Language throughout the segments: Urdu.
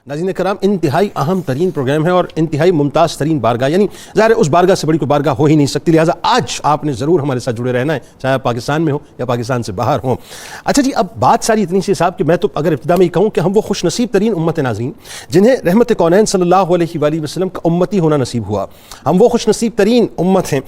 ناظرین کرام، انتہائی اہم ترین پروگرام ہے اور انتہائی ممتاز ترین بارگاہ، یعنی ظاہر ہے اس بارگاہ سے بڑی کوئی بارگاہ ہو ہی نہیں سکتی، لہٰذا آج آپ نے ضرور ہمارے ساتھ جڑے رہنا ہے، چاہے آپ پاکستان میں ہو یا پاکستان سے باہر ہوں۔ اچھا جی، اب بات ساری اتنی سی صاحب کہ میں تو اگر ابتدا میں یہ کہوں کہ ہم وہ خوش نصیب ترین امت ناظرین جنہیں رحمت کونین صلی اللہ علیہ وآلہ وسلم کا امتی ہونا نصیب ہوا، ہم وہ خوش نصیب ترین امت ہیں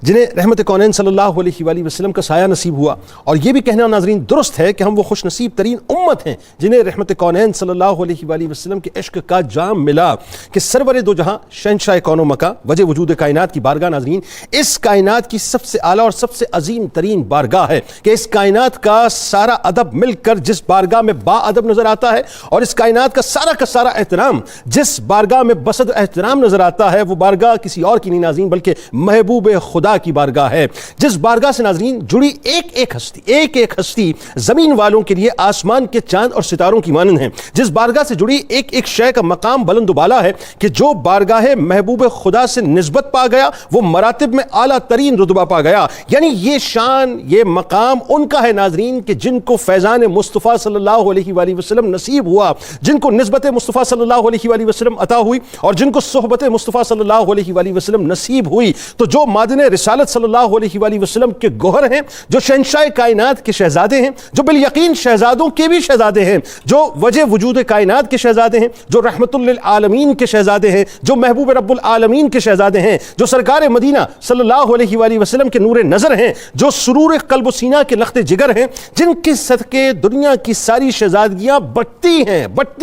جنہیں رحمت کونین صلی اللہ علیہ وآلہ وسلم کا سایہ نصیب ہوا، اور یہ بھی کہنا ناظرین درست ہے کہ ہم وہ خوش نصیب ترین امت ہیں جنہیں رحمت کونین صلی اللہ علیہ وآلہ وسلم کے عشق کا جام ملا کہ سرور دو جہاں شہنشاہ کون و مکان وجہ وجود کائنات کی بارگاہ ناظرین اس کائنات کی سب سے اعلیٰ اور سب سے عظیم ترین بارگاہ ہے کہ اس کائنات کا سارا ادب مل کر جس بارگاہ میں با ادب نظر آتا ہے، اور اس کائنات کا سارا احترام جس بارگاہ میں بصد احترام نظر آتا ہے، وہ بارگاہ کسی اور کی نہیں ناظرین بلکہ محبوب خدا کی بارگاہ ہے، جس بارگاہ سے ناظرین جڑی ایک ہستی زمین والوں کے لیے آسمان کے چاند اور ستاروں کی مانند ہے، جس بارگاہ سے جڑی ایک شے کا مقام بلند و بالا ہے کہ جو بارگاہ محبوب خدا سے نسبت پا گیا وہ مراتب میں اعلیٰ ترین رتبہ پا گیا، یعنی یہ شان یہ مقام ان کا ہے ناظرین کہ جن کو فیضان مصطفیٰ صلی اللہ علیہ وآلہ وسلم نصیب ہوا، جن کو نسبت مصطفیٰ صلی اللہ علیہ وآلہ وسلم عطا ہوئی، اور جن کو صحبت مصطفیٰ صلی اللہ علیہ وآلہ وسلم نصیب ہوئی۔ تو جو معدن رسالت صلی اللہ علیہ وآلہ وسلم کے گوہر ہیں، جو شہنشاہ کائنات کے شہزادے ہیں، جو بالیقین شہزادوں کے بھی شہزادے ہیں، جو وجہ وجود کائنات کے شہزادے ہیں، جو رحمت للعالمین کے شہزادے ہیں، جو محبوب رب العالمین کے شہزادے ہیں، جو سرکار مدینہ صلی اللہ علیہ وآلہ وسلم کے نور نظر ہیں، جو سرور قلب و سینہ کے لخت جگر ہیں، جن کے صدقے دنیا کی ساری شہزادگیاں بٹتی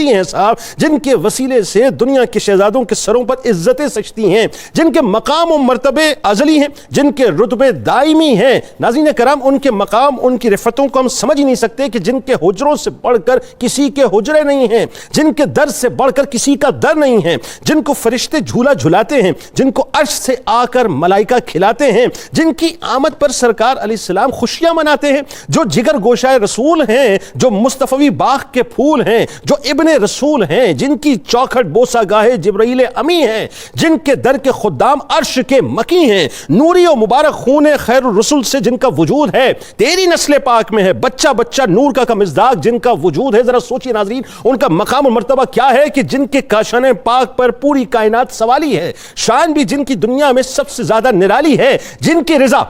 ہیں صاحب، جن کے وسیلے سے دنیا کے شہزادوں کے سروں پر عزتیں سجتی ہیں، جن کے مقام و مرتبے ازلی ہیں، جن کے رتبے دائمی ہیں۔ ناظرین کرام، ان کے مقام ان کی رفتوں کو ہم سمجھ ہی نہیں سکتے کہ جن کے حجروں سے بڑھ کر کسی کے حجرے نہیں ہیں، جن کے در سے بڑھ کر کسی کا در نہیں ہے، جن کو فرشتے جھولا جھلاتے ہیں، جن کو عرش سے آ کر ملائکہ کھلاتے ہیں، جن کی آمد پر سرکار علیہ السلام خوشیاں مناتے ہیں، جو جگر گوشائے رسول ہیں، جو مصطفی باغ کے پھول ہیں، جو ابن رسول ہیں، جن کی چوکھٹ بوسہ گاہے جبرائیل امی ہیں، جن کے در کے خدام عرش کے مکی ہیں، نوری و مبارک خون خیر الرسل سے جن کا وجود ہے، تیری نسل پاک میں ہے بچہ نور کا مصداق جن کا وجود ہے۔ ذرا سوچیے ناظرین، ان کا مقام و مرتبہ کیا ہے کہ جن کے کاشان پاک پر پوری کائنات سوالی ہے، شان بھی جن کی دنیا میں سب سے زیادہ نرالی ہے، جن کی رضا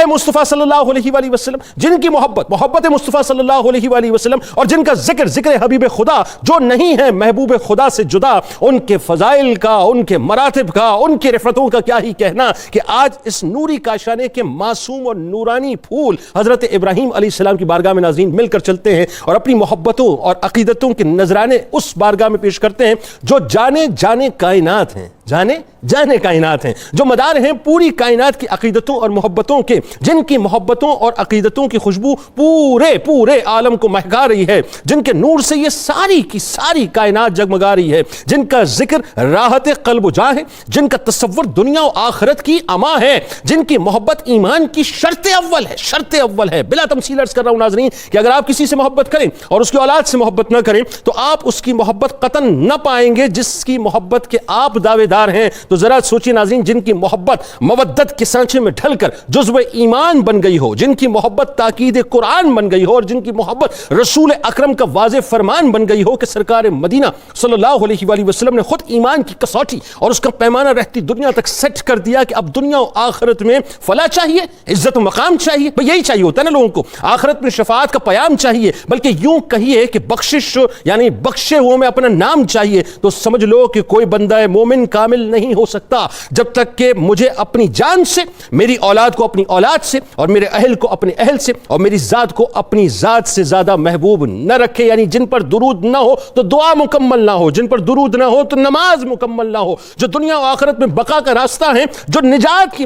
مصطفیٰ صلی اللہ علیہ وآلہ وسلم، جن کی محبت مصطفیٰ صلی اللہ علیہ وآلہ وسلم، اور جن کا ذکر حبیب خدا جو نہیں ہے محبوب خدا سے جدا، ان کے فضائل کا، ان کے مراتب کا، ان کی رفتوں کا کیا ہی کہنا کہ آج اس نوری کاشانے کے معصوم اور نورانی پھول حضرت ابراہیم علیہ السلام کی بارگاہ میں ناظرین مل کر چلتے ہیں اور اپنی محبتوں اور عقیدتوں کے نذرانے اس بارگاہ میں پیش کرتے ہیں جو جانے کائنات ہیں، جانے کائنات ہیں، جو مدار ہیں پوری کائنات کی عقیدتوں اور محبتوں کے، جن کی محبتوں اور عقیدتوں کی خوشبو پورے عالم کو مہکا رہی ہے، جن کے نور سے یہ ساری کی ساری کائنات جگمگا رہی ہے، جن کا ذکر راحت قلب و جاں ہے، جن کا تصور دنیا و آخرت کی اما ہے، جن کی محبت ایمان کی شرط اول ہے۔ بلا تمثیل عرض کر رہا ہوں ناظرین کہ اگر آپ کسی سے محبت کریں اور اس کی اولاد سے محبت نہ کریں تو آپ اس کی محبت قطعاً نہ پائیں گے جس کی محبت کے آپ دعوے دار ہیں۔ تو ذرا سوچیں ناظرین، جن کی محبت مودت کے سانچے میں ڈھل کر جزو ایمان بن گئی ہو، جن کی محبت تاکید قرآن بن گئی ہو، اور جن کی محبت رسول اکرم کا واضح فرمان بن گئی ہو کہ سرکار مدینہ صلی اللہ علیہ وآلہ وسلم نے خود ایمان کی کسوٹی اور اس کا پیمانہ رہتی دنیا تک سیٹ کر دیا کہ اب دنیا و آخرت میں فلاح چاہیے، عزت و مقام چاہیے، یہی چاہیے ہوتا ہے نا لوگوں کو، آخرت میں شفاعت کا پیام چاہیے، بلکہ یوں کہیے کہ بخشش یعنی بخشے ہوئے میں اپنا نام چاہیے، تو سمجھ لو کہ کوئی بندہ مومن کامل نہیں ہو سکتا جب تک کہ مجھے اپنی جان سے، میری اولاد کو اپنی اولاد سے، اور میرے اہل کو اپنے اہل سے، اور میری ذات کو اپنی ذات سے زیادہ محبوب نہ رکھے، یعنی جن پر درود نہ ہو تو دعا مکمل نہ ہو، جن پر درود نہ ہو تو نماز مکمل نہ ہو، جو دنیا و آخرت میں بقا کا راستہ ہے، جو نجات کی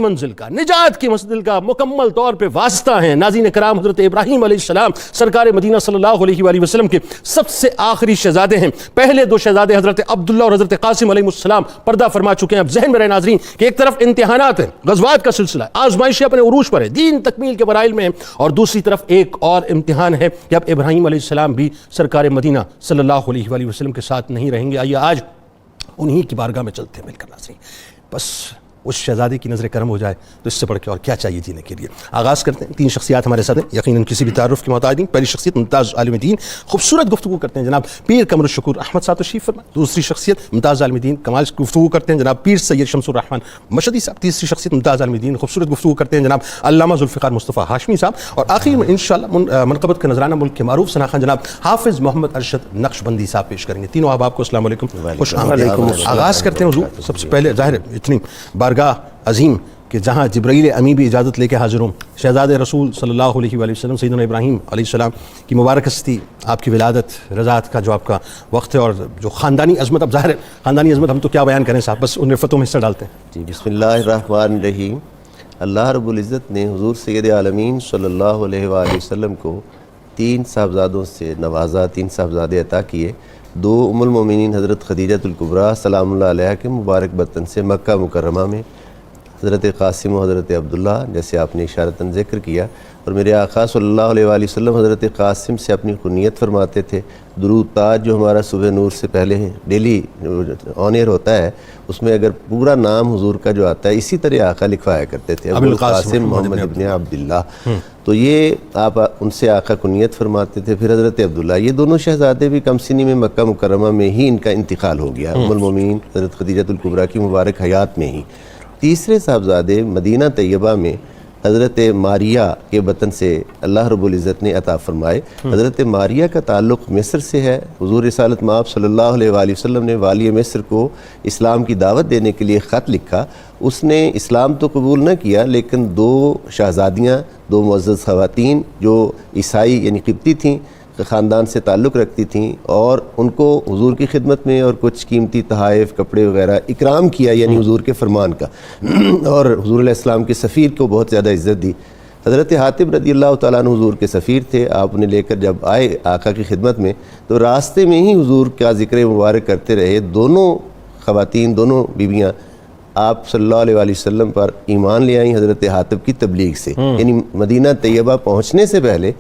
منزل کا مکمل طور پہ واسطہ ہے۔ ناظرین کرام، حضرت ابراہیم علیہ السلام سرکار مدینہ صلی اللہ علیہ وآلہ وسلم کے سب سے آخری شہزادے ہیں۔ پہلے دو شہزادے حضرت عبداللہ اور حضرت قاسم علیہ السلام پردہ فرما چکے ہیں۔ اب ذہن میں رہے ناظرین کہ ایک طرف امتحانات ہیں، غزوات کا سلسلہ ہے، آزمائشیں اپنے عروج پر ہے، دین تکمیل کے برائل میں ہیں، اور دوسری طرف ایک اور امتحان ہے کہ اب ابراہیم علیہ السلام بھی سرکار مدینہ صلی اللہ علیہ وآلہ وسلم کے ساتھ نہیں رہیں گے۔ آئیے آج انہی کی بارگاہ میں چلتے ہیں مل کر ناظرین۔ بس اس شہزادے کی نظر کرم ہو جائے تو اس سے بڑھ کے اور کیا چاہیے جینے کے لیے. آغاز کرتے ہیں. 3 شخصیات ہمارے ساتھ ہیں, یقیناً کسی بھی تعارف کے محتاج نہیں. پہلی شخصیت ممتاز عالم دین, خوبصورت گفتگو کرتے ہیں جناب پیر قمر الشکور احمد صاحب تشریف فرمائیں. دوسری شخصیت ممتاز عالم دین, کمال گفتگو کرتے ہیں جناب پیر سید شمس الرحمن مشہدی صاحب. تیسری شخصیت ممتاز عالم دین, خوبصورت گفتگو کرتے ہیں جناب علامہ ذوالفقار مصطفیٰ ہاشمی صاحب. اور آخر میں انشاءاللہ منقبت کا نذرانہ ملک کے معروف ثناخوان جناب حافظ محمد ارشد نقشبندی صاحب پیش کریں گے. تینوں احباب کو السلام علیکم, خوش آمدید. آغاز کرتے ہیں حضور سب سے پہلے ظاہر اتنی بارگاہ عظیم کہ جہاں جبرائیل امین بھی اجازت لے کے حاضر ہوں, شہزاد رسول صلی اللہ علیہ وآلہ وسلم سیدنا ابراہیم علیہ السلام کی مبارک ہستی, آپ کی ولادت رضاعت کا جو آپ کا وقت ہے, اور جو خاندانی عظمت, اب ظاہر ہے خاندانی عظمت ہم تو کیا بیان کریں صاحب, بس ان رفتوں میں حصہ ڈالتے ہیں. جی بسم اللہ الرحمن الرحیم. اللہ رب العزت نے حضور سید عالمین صلی اللہ علیہ وآلہ وسلم کو 3 صاحبزادوں سے نوازا, 3 صاحبزادے عطا کیے. 2 ام المومنین حضرت خدیجۃ الکبریٰ سلام اللہ علیہ کے مبارک بطن سے مکہ مکرمہ میں, حضرت قاسم و حضرت عبداللہ جیسے آپ نے اشارتاً ذکر کیا. اور میرے آقا صلی اللہ علیہ وآلہ وسلم حضرت قاسم سے اپنی کنیت فرماتے تھے. درود تاج جو ہمارا صبح نور سے پہلے ڈیلی آن ایئر ہوتا ہے, اس میں اگر پورا نام حضور کا جو آتا ہے اسی طرح آقا لکھوایا کرتے تھے, ابو القاسم محمد ابن عبداللہ. تو یہ آپ ان سے آقا کنیت فرماتے تھے. پھر حضرت عبداللہ, یہ دونوں شہزادے بھی کم سنی میں مکہ مکرمہ میں ہی ان کا انتقال ہو گیا, ام المومنین حضرت خدیجۃ الکبریٰ کی مبارک حیات میں ہی. تیسرے صاحبزادے مدینہ طیبہ میں حضرت ماریہ کے بطن سے اللہ رب العزت نے عطا فرمائے. حضرت ماریہ کا تعلق مصر سے ہے. حضور رسالت مآب صلی اللہ علیہ وآلہ وسلم نے والی مصر کو اسلام کی دعوت دینے کے لیے خط لکھا. اس نے اسلام تو قبول نہ کیا, لیکن 2 شہزادیاں, 2 معزز خواتین جو عیسائی یعنی قبطی تھیں, خاندان سے تعلق رکھتی تھیں, اور ان کو حضور کی خدمت میں اور کچھ قیمتی تحائف کپڑے وغیرہ اکرام کیا, یعنی حضور کے فرمان کا, اور حضور علیہ السلام کے سفیر کو بہت زیادہ عزت دی. حضرت حاتب رضی اللہ تعالیٰ عنہ حضور کے سفیر تھے. آپ انہیں لے کر جب آئے آقا کی خدمت میں تو راستے میں ہی حضور کا ذکر مبارک کرتے رہے. دونوں خواتین, دونوں بیویاں آپ صلی اللہ علیہ وآلہ وسلم پر ایمان لے آئیں حضرت حاتب کی تبلیغ سے, یعنی مدینہ طیبہ پہنچنے سے پہلے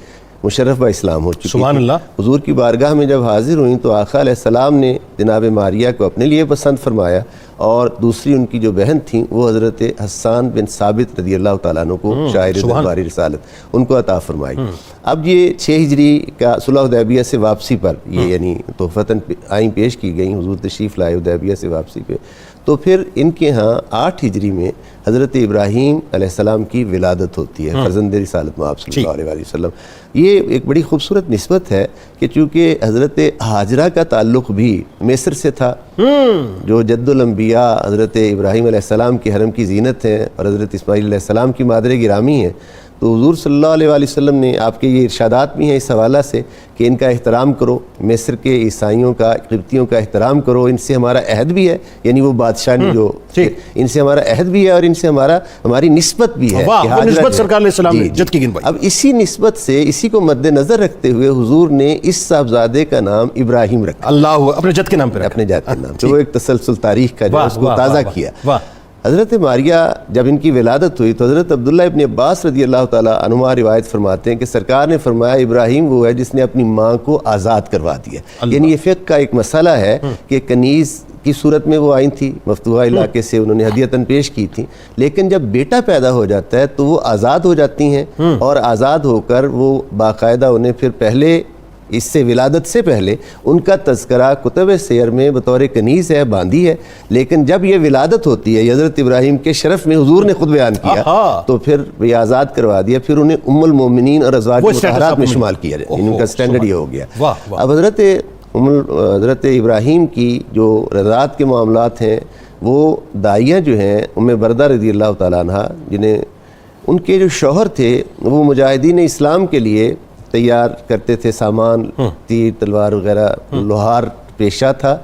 مشرف با اسلام ہو چکی. سبحان اللہ. حضور کی بارگاہ میں جب حاضر ہوئیں تو آقا علیہ السلام نے جناب ماریہ کو اپنے لیے پسند فرمایا, اور دوسری ان کی جو بہن تھیں وہ حضرت حسان بن ثابت رضی اللہ تعالیٰ عنہ کو شاعر درباری رسالت ان کو عطا فرمائی. اب یہ 6 ہجری کا صلح حدیبیہ سے واپسی پر یہ یعنی تحفتاً آئیں پیش کی گئیں, حضور تشریف لائے حدیبیہ سے واپسی پہ. تو پھر ان کے ہاں 8 ہجری میں حضرت ابراہیم علیہ السلام کی ولادت ہوتی ہے, فرزند رسالت مآب صلی اللہ علیہ وآلہ وسلم. یہ ایک بڑی خوبصورت نسبت ہے کہ چونکہ حضرت ہاجرہ کا تعلق بھی مصر سے تھا, جو جد الانبیاء حضرت ابراہیم علیہ السلام کی حرم کی زینت ہیں اور حضرت اسماعیل علیہ السلام کی مادر گرامی ہیں. تو حضور صلی اللہ علیہ وآلہ وسلم نے آپ کے یہ ارشادات بھی ہیں اس حوالہ سے کہ ان کا احترام کرو, مصر کے عیسائیوں کا, قبطیوں کا احترام کرو, ان سے ہمارا عہد بھی ہے, یعنی وہ بادشاہ نے جو ان سے ہمارا عہد بھی ہے اور ان سے ہماری نسبت بھی ہے. نسبت سرکار علیہ السلام نے جد کی گن پائی. اب اسی نسبت سے اسی کو مد نظر رکھتے ہوئے حضور نے اس صاحبزادے کا نام ابراہیم رکھا. اللہ اپنے جد کے نام پہ, اپنے جد کے نام. تو وہ ایک تسلسل تاریخ کا جو اس کو تازہ کیا. حضرت ماریہ جب ان کی ولادت ہوئی تو حضرت عبداللہ ابن عباس رضی اللہ تعالیٰ عنہما روایت فرماتے ہیں کہ سرکار نے فرمایا ابراہیم وہ ہے جس نے اپنی ماں کو آزاد کروا دیا. یعنی یہ فقہ کا ایک مسئلہ ہے کہ کنیز کی صورت میں وہ آئی تھی, مفتوحہ علاقے سے انہوں نے ہدیتاً پیش کی تھی, لیکن جب بیٹا پیدا ہو جاتا ہے تو وہ آزاد ہو جاتی ہیں, اور آزاد ہو کر وہ باقاعدہ انہیں پھر پہلے اس سے ولادت سے پہلے ان کا تذکرہ کتب سیر میں بطور کنیز ہے, باندھی ہے, لیکن جب یہ ولادت ہوتی ہے حضرت ابراہیم کے شرف میں حضور نے خود بیان کیا تو پھر یہ آزاد کروا دیا, پھر انہیں ام المومنین اور ازواج مطہرات میں شمال کیا جائے, ان کا سٹینڈرڈ یہ ہو گیا. اب حضرت ابراہیم کی جو رضاعت کے معاملات ہیں وہ دائیاں جو ہیں ام بردہ رضی اللہ تعالیٰ عنہ, جنہیں ان کے جو شوہر تھے وہ مجاہدین اسلام کے لیے تیار کرتے تھے سامان, تیر تلوار وغیرہ, لوہار پیشہ تھا.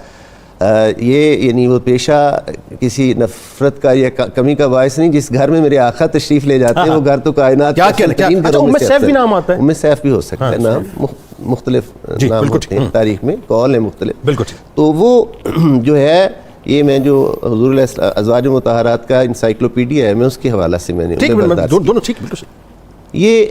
یہ یعنی وہ پیشہ کسی نفرت کا یا کمی کا باعث نہیں. جس گھر میں میرے آقا تشریف لے جاتے ہیں وہ گھر تو کائنات ام سیف بھی نام آتا ہے, ام سیف بھی ہو سکتا ہے, نام مختلف نام ہوتے ہیں, تاریخ میں قول ہے مختلف. تو وہ جو ہے یہ میں جو حضور ازواج مطہرات کا انسائکلوپیڈیا ہے میں اس کے حوالہ سے میں نے یہ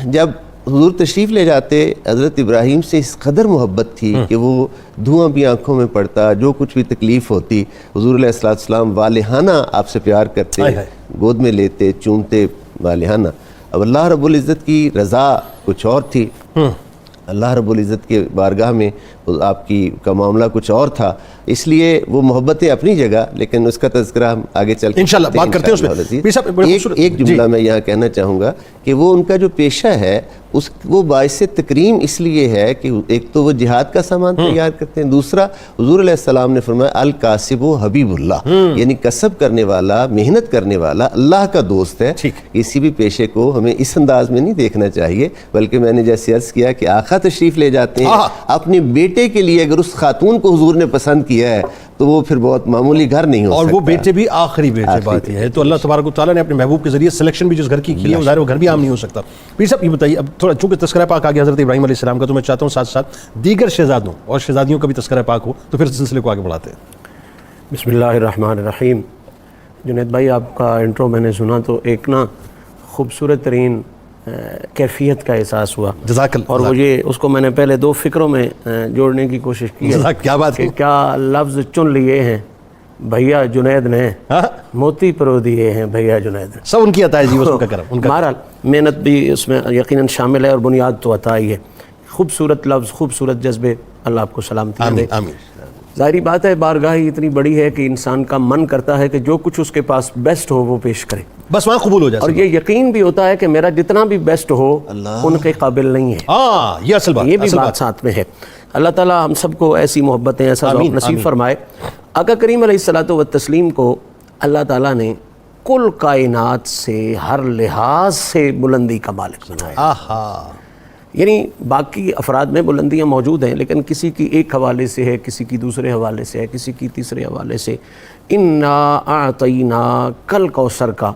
جب حضور تشریف لے جاتے حضرت ابراہیم سے اس قدر محبت تھی کہ وہ دھواں بھی آنکھوں میں پڑتا، جو کچھ بھی تکلیف ہوتی حضور علیہ السلام والہانہ آپ سے پیار کرتے، گود میں لیتے، چومتے والہانہ۔ اب اللہ رب العزت کی رضا کچھ اور تھی، اللہ رب العزت کے بارگاہ میں آپ کا معاملہ کچھ اور تھا، اس لیے وہ محبتیں اپنی جگہ، لیکن اس کا تذکرہ ہم آگے چل کے انشاءاللہ بات کرتے ہیں اس میں۔ ایک جملہ میں یہاں کہنا چاہوں گا کہ وہ ان کا جو پیشہ ہے وہ باعث تکریم اس لیے ہے کہ ایک تو وہ جہاد کا سامان تیار کرتے ہیں، دوسرا حضور علیہ السلام نے فرمایا الکاسب و حبیب اللہ، یعنی کسب کرنے والا، محنت کرنے والا اللہ کا دوست ہے۔ کسی بھی پیشے کو ہمیں اس انداز میں نہیں دیکھنا چاہیے، بلکہ میں نے جیسے عرض کیا کہ آقا تشریف لے جاتے ہیں اپنے بیٹے کے لیے، اگر اس خاتون کو حضور نے پسند کیا ہے تو وہ پھر بہت معمولی گھر نہیں ہو سکتا، اور وہ بیٹے بھی آخری بیٹے بات یہ ہے۔ تو اللہ تبارک و تعالیٰ نے اپنے محبوب کے ذریعے سلیکشن بھی جس گھر کی ہے، وہ ظاہر وہ گھر بھی عام نہیں ہو سکتا۔ پیر صاحب یہ بتائیے، اب تھوڑا چونکہ تذکرہ پاک آ گیا حضرت ابراہیم علیہ السلام کا، تو میں چاہتا ہوں ساتھ ساتھ دیگر شہزادوں اور شہزادیوں کا بھی تذکرہ پاک ہو، تو پھر سلسلے کو آگے بڑھاتے ہیں۔ بسم اللہ الرحمن الرحیم۔ جنید بھائی آپ کا انٹرو میں نے سنا تو ایک نا خوبصورت ترین کیفیت کا احساس ہوا، جزاک اللہ۔ اور وہ یہ اس کو میں نے پہلے دو فکروں میں جوڑنے کی کوشش کی ہے، کیا بات کہ کیا لفظ چن لیے ہیں بھیا جنید نے، موتی پرو دیے ہیں بھیا جنید نے، سب ان کی عطا ہے جی، ان کا کرم، بہرحال محنت بھی اس میں یقیناً شامل ہے اور بنیاد تو عطا ہی ہے۔ خوبصورت لفظ، خوبصورت جذبے، اللہ آپ کو سلامتی دے۔ ظاہری بات ہے بارگاہ ہی اتنی بڑی ہے کہ انسان کا من کرتا ہے کہ جو کچھ اس کے پاس بیسٹ ہو وہ پیش کرے، بس وہاں قبول ہو جائے، اور یہ یقین بھی ہوتا ہے کہ میرا جتنا بھی بیسٹ ہو ان کے قابل نہیں ہے۔ یہ اصل بات، یہ بھی بات ساتھ میں ہے۔ اللہ تعالیٰ ہم سب کو ایسی محبتیں، ایسا ذوق نصیب فرمائے۔ آقا کریم علیہ الصلوۃ والتسلیم کو اللہ تعالیٰ نے کل کائنات سے ہر لحاظ سے بلندی کا مالک بنایا۔ یعنی باقی افراد میں بلندیاں موجود ہیں، لیکن کسی کی ایک حوالے سے ہے، کسی کی دوسرے حوالے سے ہے، کسی کی تیسرے حوالے سے۔ انا اعطیناک الکوثر کا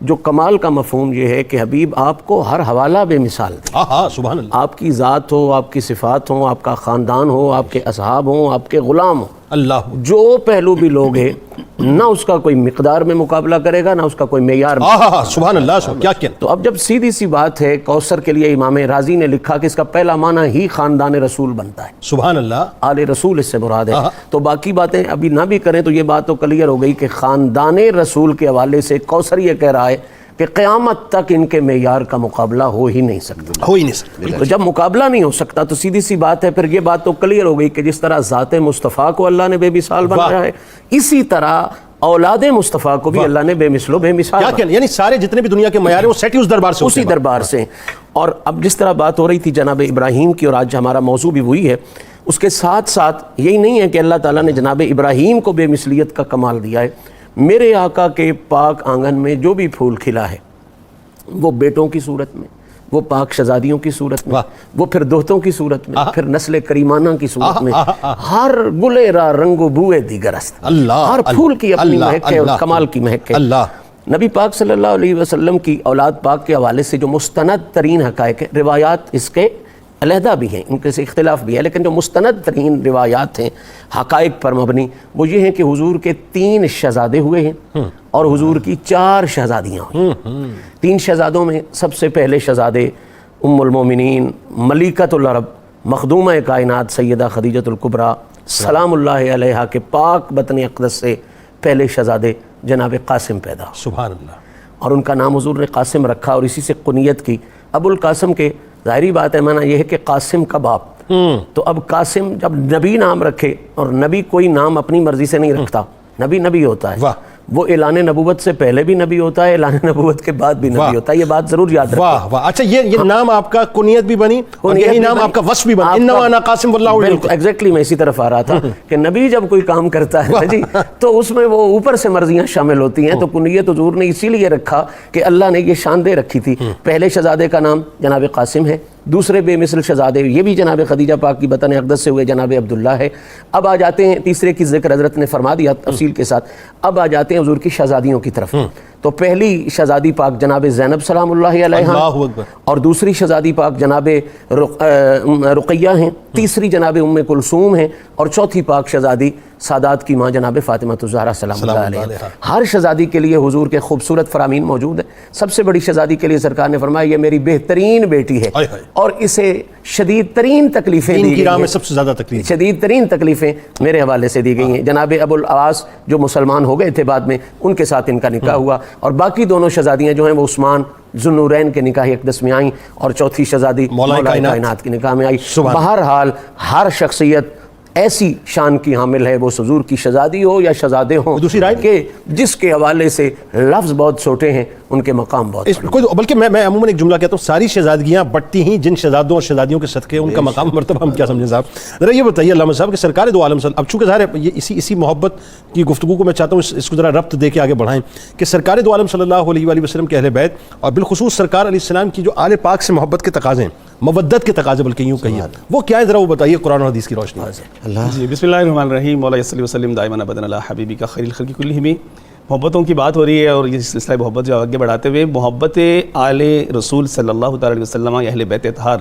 جو کمال کا مفہوم یہ ہے کہ حبیب آپ کو ہر حوالہ بے مثال دے، سبحان اللہ، آپ کی ذات ہو، آپ کی صفات ہوں، آپ کا خاندان ہو، آپ کے اصحاب ہوں، آپ کے غلام ہوں، اللہ جو پہلو بھی لوگ ہیں نہ اس کا کوئی مقدار میں مقابلہ کرے گا، نہ اس کا کوئی معیار میں۔ سبحان اللہ، کیا کیا۔ تو اب جب سیدھی سی بات ہے، کوثر کے لیے امام رازی نے لکھا کہ اس کا پہلا معنی ہی خاندان رسول بنتا ہے، سبحان اللہ، آل رسول اس سے مراد ہے۔ تو باقی باتیں ابھی نہ بھی کریں تو یہ بات تو کلیئر ہو گئی کہ خاندان رسول کے حوالے سے کوثر یہ کہہ رہا ہے کہ قیامت تک ان کے معیار کا مقابلہ ہو ہی نہیں سکتا، ہو ہی نہیں سکتا۔ تو جب مقابلہ نہیں ہو سکتا تو سیدھی سی بات ہے، پھر یہ بات تو کلیئر ہو گئی کہ جس طرح ذات مصطفیٰ کو اللہ نے بے مثال بنایا ہے، اسی طرح اولاد مصطفیٰ کو بھی اللہ نے بے مثل و بے مثال بنایا، یعنی سارے جتنے بھی دنیا کے معیار ہیں وہ سیٹ ہی اس دربار سے، اسی دربار سے۔ اور اب جس طرح بات ہو رہی تھی جناب ابراہیم کی، اور آج ہمارا موضوع بھی وہی ہے، اس کے ساتھ ساتھ یہی نہیں ہے کہ اللہ تعالیٰ نے جناب ابراہیم کو بے مثلیت کا کمال دیا ہے۔ میرے آقا کے پاک آنگن میں جو بھی پھول کھلا ہے وہ بیٹوں کی صورت میں، وہ پاک شہزادیوں کی صورت میں، وہ پھر دوہتوں کی صورت میں، پھر نسل کریمانہ کی صورت میں، ہر گلے را رنگ و بوئے دیگر است، ہر پھول کی اپنی مہک ہے اور کمال کی مہک ہے۔ نبی پاک صلی اللہ علیہ وسلم کی اولاد پاک کے حوالے سے جو مستند ترین حقائق ہیں، روایات اس کے علیحدہ بھی ہیں، ان کے سے اختلاف بھی ہے، لیکن جو مستند ترین روایات ہیں حقائق پر مبنی، وہ یہ ہیں کہ حضور کے 3 شہزادے ہوئے ہیں اور حضور کی 4 شہزادیاں ہوئیں۔ 3 شہزادوں میں سب سے پہلے شہزادے ام المومنین ملیکۃ العرب مخدومہ کائنات سیدہ خدیجۃ الکبریٰ سلام اللہ علیہا کے پاک بطن اقدس سے پہلے شہزادے جناب قاسم پیدا، سبحان اللہ، اور ان کا نام حضور نے قاسم رکھا اور اسی سے کنیت کی۔ ابو القاسم کے ظاہری بات ہے معنی یہ ہے کہ قاسم کا باپ، تو اب قاسم جب نبی نام رکھے، اور نبی کوئی نام اپنی مرضی سے نہیں رکھتا، نبی ہوتا ہے، وہ اعلان نبوت سے پہلے بھی نبی ہوتا ہے، اعلان نبوت کے بعد بھی نبی ہوتا ہے، یہ بات ضرور یاد رکھیں۔ واہ واہ، اچھا یہ نام آپ کا کنیت بھی بنی اور یہی نام آپ کا وصف بھی بنا، انما انا قاسم واللہ بالکل ایگزیکٹلی میں اسی طرف آ رہا تھا کہ نبی جب کوئی کام کرتا ہے جی تو اس میں وہ اوپر سے مرضیاں شامل ہوتی ہیں، تو کنیت حضور نے اسی لیے رکھا کہ اللہ نے یہ شان دے رکھی تھی۔ پہلے شہزادے کا نام جناب قاسم ہے، دوسرے بے مثل شہزادے یہ بھی جناب خدیجہ پاک کی بطن اقدس سے ہوئے جناب عبداللہ ہے۔ اب آ جاتے ہیں تیسرے کی ذکر حضرت نے فرما دیا تفصیل کے ساتھ، اب آ جاتے ہیں حضور کی شہزادیوں کی طرف۔ تو پہلی شہزادی پاک جناب زینب سلام اللہ علیہا، اللہ اکبر، اور دوسری شہزادی پاک جناب رقیہ ہیں، تیسری جناب ام کلثوم ہیں، اور چوتھی پاک شہزادی سادات کی ماں جناب فاطمہ الزہرا سلام اللہ علیہا۔ ہر شہزادی کے لیے حضور کے خوبصورت فرامین موجود ہیں۔ سب سے بڑی شہزادی کے لیے سرکار نے فرمایا یہ میری بہترین بیٹی ہے اور اسے شدید ترین تکلیفیں دی گئی ہیں، سب سے زیادہ تکلیف، شدید ترین تکلیفیں میرے حوالے سے دی گئی ہیں۔ جناب ابو العاص جو مسلمان ہو گئے تھے بعد میں، ان کے ساتھ ان کا نکاح ہوا، اور باقی دونوں شہزادیاں جو ہیں وہ عثمان ذو النورین کے نکاح اقدس میں آئیں، اور چوتھی شہزادی مولا کائنات کے نکاح میں آئی۔ بہرحال ہر شخصیت ایسی شان کی حامل ہے، وہ حضور کی شہزادی ہو یا شہزادے ہوں، کہ جس کے حوالے سے لفظ بہت چھوٹے ہیں ان کے مقام بہت بڑے۔ بلکہ میں عموماً ایک جملہ کہتا ہوں، ساری شہزادگیاں بڑھتی ہیں جن شہزادوں اور شہزادیوں کے صدقے ان کا مقام مرتبہ ہم کیا سمجھیں صاحب؟ ذرا یہ بتائیے علامہ صاحب کہ سرکار دو عالم اب چونکہ ظاہر ہے یہ اسی محبت کی گفتگو کو میں چاہتا ہوں اس کو ذرا ربط دے کے آگے بڑھائیں کہ سرکار دو عالم صلی اللہ علیہ وآلہ وسلم کے اہل بیت اور بالخصوص سرکار علیہ السلام کی جو آل پاک سے محبت کے تقاضے ہیں، مودت کے تقاضے بلکہ یوں کہیے، وہ کیا ہے ذرا وہ بتائیے قرآن اور حدیث کی روشنی میں۔ جی بسم اللہ الرحمن الرحیم، مولا صلی وسلم دائما ابدا علی حبیبک خیر الخلق کلہم۔ محبتوں کی بات ہو رہی ہے اور یہ سلسلہ محبت جو آگے بڑھاتے ہوئے محبت آل رسول صلی اللہ تعالی علیہ وسلم یا اہل بیت اطہار،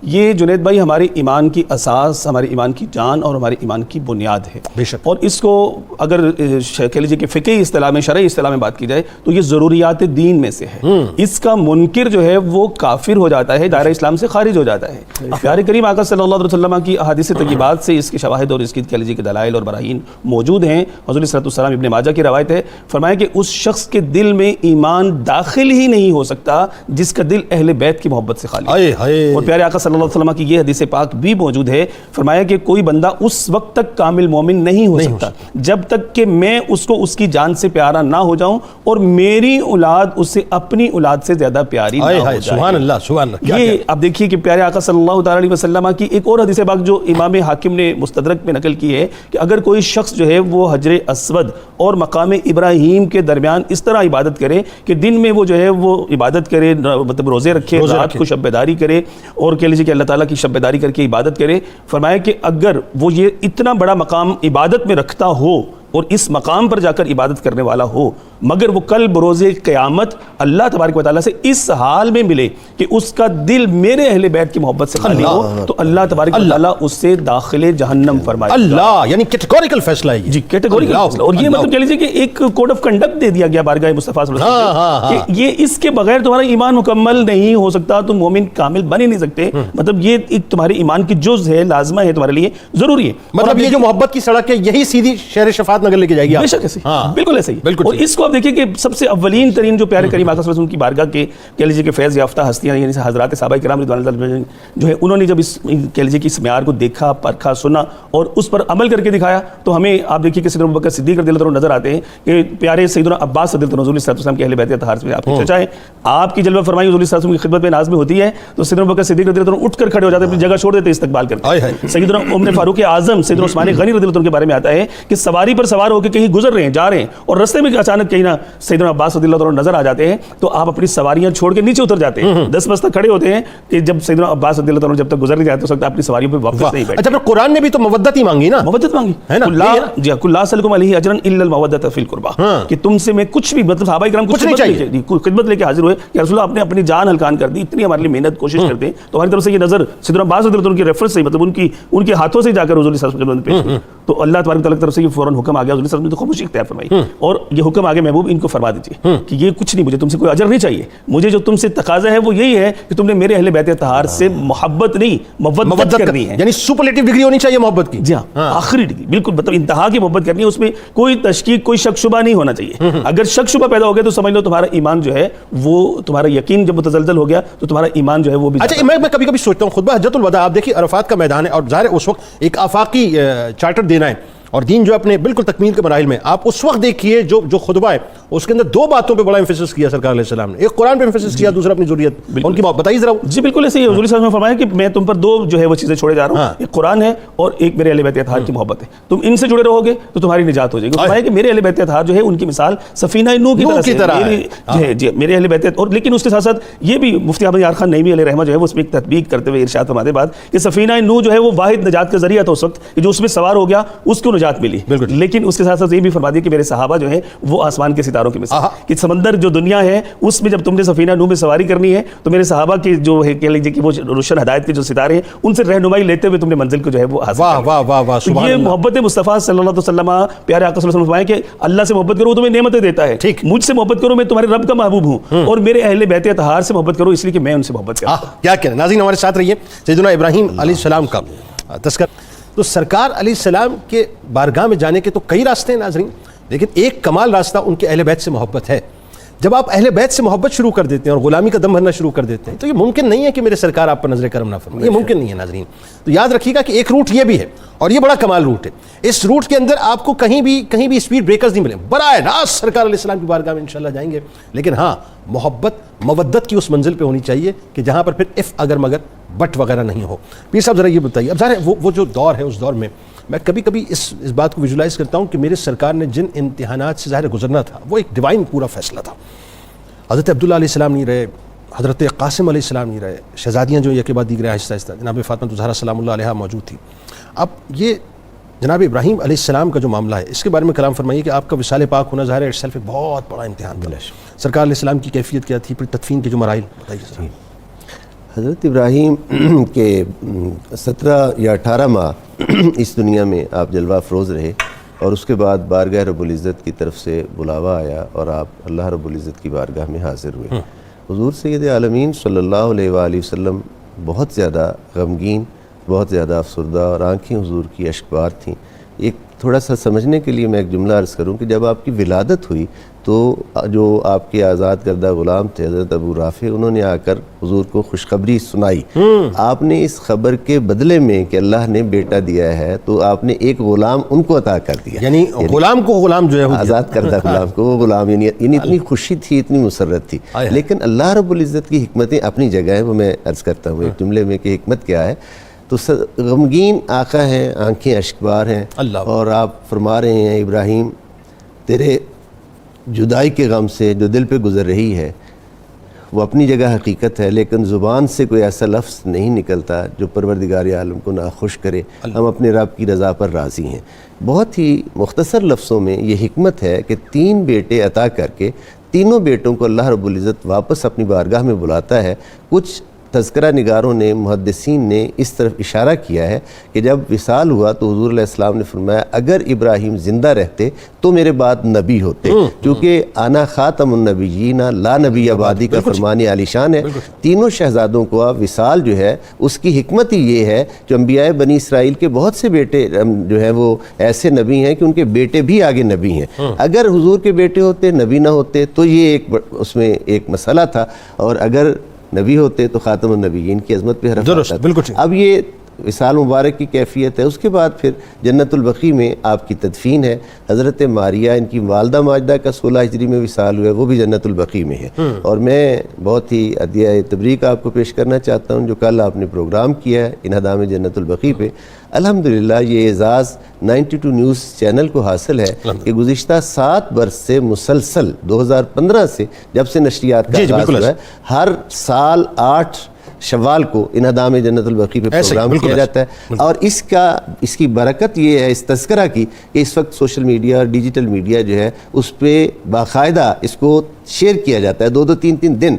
یہ جنید بھائی ہماری ایمان کی اساس، ہماری ایمان کی جان اور ہماری ایمان کی بنیاد ہے۔ بے شک۔ اور اس کو اگر کہہ لیجیے کہ فقہی اصطلاح میں، شرعی اصطلاح میں بات کی جائے تو یہ ضروریات دین میں سے ہے۔ اس کا منکر جو ہے وہ کافر ہو جاتا ہے، دائرہ اسلام سے خارج ہو جاتا ہے۔ پیارے کریم آقا صلی اللہ علیہ وسلم کی احادیث طیبات سے اس کے شواہد اور اس کی کہہ لیجیے کہ دلائل اور براہین موجود ہیں۔ حضور صلی اللہ علیہ وسلم ابن ماجہ کی روایت ہے، فرمایا کہ اس شخص کے دل میں ایمان داخل ہی نہیں ہو سکتا جس کا دل اہل بیت کی محبت سے خالی ہے۔ اور پیارے آقا صلی اللہ علیہ وسلم کی یہ حدیث پاک بھی موجود ہے، فرمایا کہ کوئی بندہ اس وقت تک کامل مومن نہیں ہو سکتا جب تک کہ میں اس کو اس کی جان سے پیارا نہ ہو جاؤں اور میری اولاد اسے اپنی اولاد سے زیادہ پیاری نہ ہو جائے۔ سبحان اللہ، سبحان اللہ۔ یہ اب دیکھیے کہ پیارے آقا صلی اللہ تعالی علیہ وسلم کی ایک اور حدیث پاک جو امام حاکم نے مستدرک میں نقل کی ہے کہ اگر کوئی شخص جو ہے وہ حجر اسود اور مقام ابراہیم کے درمیان اس طرح عبادت کرے کہ دن میں وہ جو ہے وہ عبادت کرے، مطلب روزے رکھے، رات کو شب بیداری کرے، اور کہہ لیجیے کہ اللہ تعالیٰ کی شب بیداری کر کے عبادت کرے، فرمایا کہ اگر وہ یہ اتنا بڑا مقام عبادت میں رکھتا ہو اور اس مقام پر جا کر عبادت کرنے والا ہو، مگر وہ کل بروز قیامت اللہ تبارک و تعالیٰ سے اس حال میں ملے کہ اس کا دل میرے اہل بیت کی محبت سے خالی ہو، تو اللہ تبارک و تعالیٰ اس سے داخل جہنم فرمائے۔ اللہ، یعنی کیٹیگوریکل فیصلہ ہے جی، کیٹیگوریکل فیصلہ، اور یہ مطلب کہہ لیجیے کہ ایک کوڈ آف کنڈکٹ دے دیا گیا بارگاہ مصطفیٰ صلی اللہ علیہ وسلم کہ یہ اس کے بغیر تمہارا ایمان مکمل نہیں ہو سکتا، تم مومن کامل بن ہی نہیں سکتے۔ مطلب یہ ایک تمہارے ایمان کی جز ہے، لازمہ ہے، تمہارے لیے ضروری ہے۔ مطلب یہ جو محبت کی سڑک ہے یہی سیدھی شہر شفاعت نگر لے کے جائے گی۔ بے شک ایسے بالکل ایسے ہی۔ اور اس کو آپ دیکھیے کہ سب سے اولین ترین جو پیارے کریم آقا صلی اللہ علیہ وسلم کی بارگاہ کے کہہ لیجیے کہ فیض یافتہ ہستیاں یعنی حضرات صحابہ کرام رضوان اللہ علیہم جو ہے، انہوں نے جب اس کہہ لیجیے کہ اس معیار کو دیکھا، پرکھا، سنا اور اس پر عمل کر کے دکھایا، تو ہمیں آپ دیکھیے کہ سیدنا ابوبکر صدیق رضی اللہ عنہ نظر آتے ہیں کہ پیارے سیدنا عباس رضی اللہ عنہ حضور صلی اللہ علیہ وسلم کے اہل بیت اطہار سے آپ کے چچا ہیں، آپ کی جلوہ فرمائی حضور صلی اللہ علیہ وسلم کی خدمت میں ناز میں ہوتی ہے تو سیدنا ابوبکر صدیق رضی اللہ عنہ اٹھ کر کھڑے ہو جاتے ہیں، اپنی جگہ چھوڑ دیتے، استقبال کرتے۔ سیدنا عمر فاروق اعظم سیدنا عثمان غنی رضی اللہ عنہ کے بارے میں آتا ہے کہ سواری پر سوار ہو کے کہیں گزر رہے ہیں، جا رہے ہیں، اور رستے میں اچانک کہیں نہ سیدنا عباس رضی اللہ عنہ نظر آ جاتے ہیں، تو آپ اپنی سواریاں چھوڑ کے نیچے اتر جاتے ہیں، 10 بستہ کھڑے ہوتے ہیں کہ جب سیدنا عباس رضی اللہ عنہ جب تک گزر نہیں جاتے اس وقت اپنی سواریوں پہ واپس نہیں بیٹھتے۔ اچھا، پھر قرآن نے بھی تو مودت ہی مانگی نا، مودت مانگی ہے نا، جی کل لا اسألکم علیہ اجرا الا المودۃ فی القربہ، کہ تم سے میں کچھ بھی، مطلب صحابہ کرام کچھ نہیں چاہیے، خدمت لے کے حاضر ہوئے کہ رسول اللہ آپ نے اپنی جان ہلکان کر دی، اتنی ہمارے لیے محنت کوشش کرتے ہیں، تو ہماری طرف سے یہ نظر سیدنا عباس رضی اللہ عنہ کی ریفرنس سے، مطلب ان کے ہاتھوں سے جا کر حضور صلی اللہ علیہ وسلم پیش کی، تو اللہ تبارک تعالیٰ کی طرف سے یہ فوراً حکم آ گیا، حضور صلی اللہ علیہ وسلم نے خاموشی اختیار فرمائی اور یہ حکم آگے محبوب ان کو فرما دیجیے کہ یہ کچھ نہیں، مجھے تم سے کوئی اجر نہیں چاہیے، مجھے جو تم سے تقاضا ہے وہ یہی ہے کہ تم نے میرے اہل بیت اطہار سے محبت نہیں مودت کرنی ہے، یعنی سپرلیٹو ڈگری ہونی چاہیے محبت کی۔ جی ہاں، آخری ڈگری، بالکل مطلب انتہا کی محبت کرنی ہے، اس میں کوئی تشکیک، کوئی شک شبہ نہیں ہونا چاہیے۔ اگر شک شبہ پیدا ہو گیا تو سمجھ لو تمہارا ایمان جو ہے وہ، تمہارا یقین جب متزلزل ہو گیا تو تمہارا ایمان جو ہے وہ بھی۔ اچھا، میں کبھی کبھی سوچتا ہوں خطبہ حجۃ الوداع، آپ دیکھیے عرفات کا میدان ہے اور ظاہر ہے اس وقت ایک آفاقی چارٹر دینا ہے اور دین جو اپنے بالکل تکمیل کے مراحل میں، آپ اس وقت دیکھیے جو خطبہ ہے اس کے اندر دو باتوں پہ بڑا ایمفیسس کیا سرکار علیہ السلام نے، ایک قرآن پہ ایمفیسس کیا، دوسرا اپنی ضروریت، ان کی بات بتائیے ذرا۔ جی بالکل ایسے ہی حضور صلی اللہ علیہ وسلم نے فرمایا کہ میں تم پر دو جو ہے وہ چیزیں چھوڑے جا رہا ہوں، ایک قرآن ہے اور ایک میرے اہل بیت اطہار کی محبت ہے، تم ان سے جڑے رہو گے تو تمہاری نجات ہو جائے گی۔ فرمایا کہ میرے اہل بیت اطہار جو ہے ان کی مثال سفینہ نوح کی طرح ہے، جی میرے اہل بیت، اور لیکن اس کے ساتھ ساتھ یہ بھی مفتی احمد یار خان نعیمی علیہ رحمہ جو ہے وہ اس میں ایک تطبیق کرتے ہوئے ارشاد فرماتے بعد کہ سفینہ نوح جو ہے وہ واحد نجات کا ذریعہ تھا اس وقت کہ جو اس میں سوار ہو گیا اس کو نجات نجات ملی، لیکن اس کے ساتھ ساتھ یہ بھی فرما دیا کہ میرے صحابہ جو ہیں وہ آسمان کے ستاروں کے مثال، کہ سمندر جو دنیا ہے اس میں جب تم نے سفینہ نوح میں سواری کرنی ہے تو میرے صحابہ کے جو ہے کہہ لیجیے کہ وہ روشن ہدایت کے جو ستارے ہیں ان سے رہنمائی لیتے ہوئے تم نے منزل کو جو ہے وہ حاصل واہ واہ واہ واہ، تو یہ محبت مصطفیٰ صلی اللہ علیہ وسلم، پیارے آقا صلی اللہ علیہ وسلم فرمائے کہ اللہ سے محبت کرو وہ تمہیں نعمتیں دیتا ہے، مجھ سے محبت کرو میں تمہارے رب کا محبوب ہوں، اور میرے اہل بیت اطہار سے محبت کرو اس لیے کہ میں ان سے محبت کرتا ہوں۔ کیا کہنا ناظرین، ہمارے ساتھ رہیے۔ سیدنا ابراہیم علیہ السلام کا تذکر، تو سرکار علیہ السلام کے بارگاہ میں جانے کے تو کئی راستے ہیں ناظرین، لیکن ایک کمال راستہ ان کے اہل بیت سے محبت ہے۔ جب آپ اہل بیت سے محبت شروع کر دیتے ہیں اور غلامی کا دم بھرنا شروع کر دیتے ہیں تو یہ ممکن نہیں ہے کہ میرے سرکار آپ پر نظر کرم نہ فرمائے، یہ ممکن نہیں ہے ناظرین۔ تو یاد رکھیے گا کہ ایک روٹ یہ بھی ہے اور یہ بڑا کمال روٹ ہے، اس روٹ کے اندر آپ کو کہیں بھی اسپیڈ بریکرز نہیں ملیں، براہ راست سرکار علیہ السلام کی بارگاہ میں انشاءاللہ جائیں گے، لیکن ہاں محبت مودت کی اس منزل پہ ہونی چاہیے کہ جہاں پر پھر اف اگر مگر بٹ وغیرہ نہیں ہو۔ پیر صاحب ذرا یہ بتائیے، اب ظاہر ہے وہ جو دور ہے اس دور میں میں کبھی کبھی اس بات کو ویژولائز کرتا ہوں کہ میرے سرکار نے جن امتحانات سے ظاہر گزرنا تھا وہ ایک ڈیوائن پورا فیصلہ تھا۔ حضرت عبداللہ علیہ السلام نہیں رہے، حضرت قاسم علیہ السلام نہیں رہے، شہزادیاں جو یک بعد دیگر آہستہ آہستہ، جناب فاطمہ الزہرا سلام اللہ علیہا موجود تھی۔ اب یہ جناب ابراہیم علیہ السلام کا جو معاملہ ہے اس کے بارے میں کلام فرمائیے کہ آپ کا وصال پاک ہونا ظاہر ہے اٹ سیلف ایک بہت بڑا امتحان تھا۔ سرکار علیہ السلام کی کیفیت کیا تھی، پھر تدفین کے جو مراحل بتائیے۔ حضرت ابراہیم کے 17 یا 18 ماہ اس دنیا میں آپ جلوہ افروز رہے، اور اس کے بعد بارگاہ رب العزت کی طرف سے بلاوا آیا اور آپ اللہ رب العزت کی بارگاہ میں حاضر ہوئے۔ حضور سید عالمین صلی اللہ علیہ وآلہ وسلم بہت زیادہ غمگین، بہت زیادہ افسردہ، اور آنکھیں حضور کی اشکبار تھیں۔ ایک تھوڑا سا سمجھنے کے لیے میں ایک جملہ عرض کروں کہ جب آپ کی ولادت ہوئی تو جو آپ کے آزاد کردہ غلام تھے حضرت ابو رافع، انہوں نے آ کر حضور کو خوشخبری سنائی۔ آپ نے اس خبر کے بدلے میں کہ اللہ نے بیٹا دیا ہے تو آپ نے ایک غلام ان کو عطا کر دیا، یعنی غلام کو غلام جو ہے آزاد کردہ غلام کو وہ غلام، یعنی اتنی خوشی تھی، اتنی مسرت تھی۔ لیکن اللہ رب العزت کی حکمتیں اپنی جگہ ہیں، وہ میں عرض کرتا ہوں ایک جملے میں کہ حکمت کیا ہے۔ تو غمگین آقا ہیں، آنکھیں اشکبار ہیں، اور آپ فرما رہے ہیں ابراہیم تیرے جدائی کے غم سے جو دل پہ گزر رہی ہے وہ اپنی جگہ حقیقت ہے، لیکن زبان سے کوئی ایسا لفظ نہیں نکلتا جو پروردگار عالم کو ناخوش کرے۔ ہم اپنے رب کی رضا پر راضی ہیں۔ بہت ہی مختصر لفظوں میں یہ حکمت ہے کہ 3 بیٹے عطا کر کے تینوں بیٹوں کو اللہ رب العزت واپس اپنی بارگاہ میں بلاتا ہے۔ کچھ تذکرہ نگاروں نے، محدثین نے اس طرف اشارہ کیا ہے کہ جب وصال ہوا تو حضور علیہ السلام نے فرمایا اگر ابراہیم زندہ رہتے تو میرے بعد نبی ہوتے، کیونکہ آنا خاتم النبیین لا نبی بعدی کا فرمان عالی شان ہے۔ تینوں شہزادوں کو وصال جو ہے اس کی حکمت ہی یہ ہے جو انبیاء بنی اسرائیل کے بہت سے بیٹے جو ہیں وہ ایسے نبی ہیں کہ ان کے بیٹے بھی آگے نبی ہیں۔ اگر حضور کے بیٹے ہوتے نبی نہ ہوتے تو یہ اس میں ایک مسئلہ تھا، اور اگر نبی ہوتے تو خاتم النبیین کی عظمت پہ حرف آتا تھا۔ اب یہ وصال مبارک کی کیفیت ہے۔ اس کے بعد پھر جنت البقیع میں آپ کی تدفین ہے۔ حضرت ماریہ ان کی والدہ ماجدہ کا 16 ہجری میں وصال ہوا ہے، وہ بھی جنت البقیع میں ہے۔ اور میں بہت ہی عطیہ تبریک آپ کو پیش کرنا چاہتا ہوں جو کل آپ نے پروگرام کیا ہے انہدام جنت البقیع پہ۔ الحمدللہ یہ اعزاز 92 نیوز چینل کو حاصل ہے کہ گزشتہ 7 برس سے مسلسل 2015 سے جب سے نشریات کا آغاز ہوا ہے، ہر سال 8 شوال کو انہدام جنت البقیع پہ پروگرام کیا جاتا ہے۔ اور اس کی برکت یہ ہے اس تذکرہ کی کہ اس وقت سوشل میڈیا اور ڈیجیٹل میڈیا جو ہے اس پہ باقاعدہ اس کو شیئر کیا جاتا ہے 2-2 3-3 دن،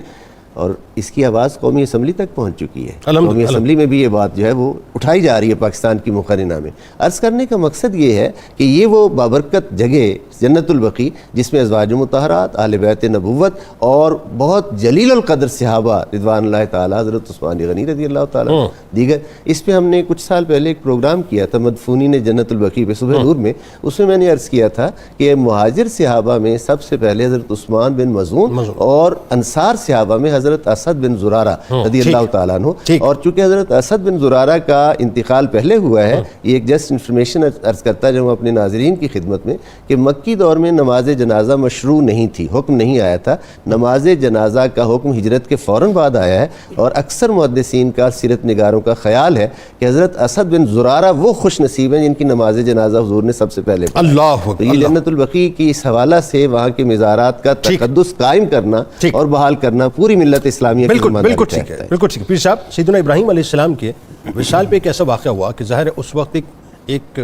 اور اس کی آواز قومی اسمبلی تک پہنچ چکی ہے۔ قومی اسمبلی میں بھی یہ بات جو ہے وہ اٹھائی جا رہی ہے پاکستان کی مقرنہ میں۔ عرض کرنے کا مقصد یہ ہے کہ یہ وہ بابرکت جگہ جنت البقیع جس میں ازواج مطہرات، اہل بیت نبوت اور بہت جلیل القدر صحابہ رضوان اللہ تعالیٰ، حضرت عثمان غنی رضی اللہ تعالیٰ دیگر، اس پہ ہم نے کچھ سال پہلے ایک پروگرام کیا تھا مدفونین جنت البقیع پہ صبح نور میں۔ اس میں نے عرض کیا تھا کہ مہاجر صحابہ میں سب سے پہلے حضرت عثمان بن مظعون اور انصار صحابہ میں حضرت اسد بن زرارہ رضی اللہ تعالیٰ عنہ۔ اور چونکہ حضرت اسد بن زرارہ کا انتقال پہلے ہوا ہے، یہ ایک جسٹ انفارمیشن عرض کرتا جو اپنے ناظرین کی خدمت میں کہ مکی دور میں نماز جنازہ مشروع نہیں تھی، حکم نہیں آیا تھا۔ نماز جنازہ کا حکم ہجرت کے فوراً بعد آیا ہے، اور اکثر محدثین کا، سیرت نگاروں کا خیال ہے کہ حضرت اسد بن زرارہ وہ خوش نصیب ہیں جن کی نماز جنازہ حضور نے سب سے پہلے پڑھی۔ تو یہ جنت البقیع کی اس حوالہ سے وہاں کے مزارات کا تقدس قائم کرنا اور بحال کرنا پوری ملت اسلامیہ کی ذمہ داری بالکل ٹھیک ہے۔ پیر صاحب، سیدنا ابراہیم علیہ السلام کے وصال پہ ایک ایسا واقعہ ہوا کہ ظاہر ہے اس وقت ایک ایک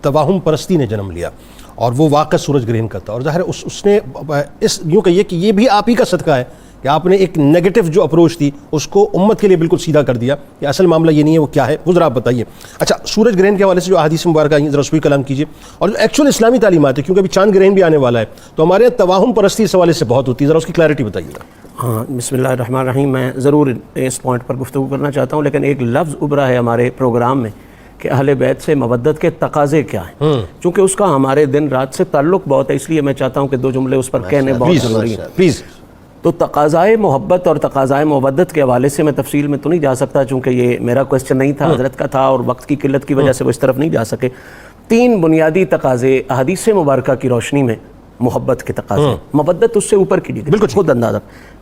توہم پرستی نے جنم لیا اور وہ واقعہ سورج گرہن کا تھا، اور ظاہر اس نے اس یوں کہیے کہ یہ بھی آپ ہی کا صدقہ ہے کہ آپ نے ایک نیگیٹو جو اپروچ تھی اس کو امت کے لیے بالکل سیدھا کر دیا کہ اصل معاملہ یہ نہیں ہے، وہ کیا ہے وہ ذرا آپ بتائیے۔ اچھا، سورج گرہن کے حوالے سے جو احادیث مبارکہ ہیں ذرا اس پہ کلام کیجیے، اور جو ایکچوئل اسلامی تعلیمات ہے، کیونکہ ابھی چاند گرہن بھی آنے والا ہے تو ہمارے یہاں توہم پرستی اس حوالے سے بہت ہوتی ہے، ذرا اس کی کلیئرٹی بتائیے گا۔ ہاں، بسم اللہ الرحمن الرحیم۔ میں ضرور اس پوائنٹ پر گفتگو کرنا چاہتا ہوں، لیکن ایک لفظ ابھرا ہے ہمارے پروگرام میں کہ اہل بیت سے مودت کے تقاضے کیا ہیں، چونکہ اس کا ہمارے دن رات سے تعلق بہت ہے، اس لیے میں چاہتا ہوں کہ 2 جملے اس پر کہنے بہت ضروری ہیں پلیز۔ تو تقاضائے محبت اور تقاضائے مودت کے حوالے سے میں تفصیل میں تو نہیں جا سکتا، چونکہ یہ میرا کویسچن نہیں تھا، حضرت کا تھا، اور وقت کی قلت کی وجہ سے وہ اس طرف نہیں جا سکے۔ 3 بنیادی تقاضے احادیث مبارکہ کی روشنی میں محبت کے تقاضے، مودت اس سے اوپر کی ڈگری، بالکل خود اندازہ۔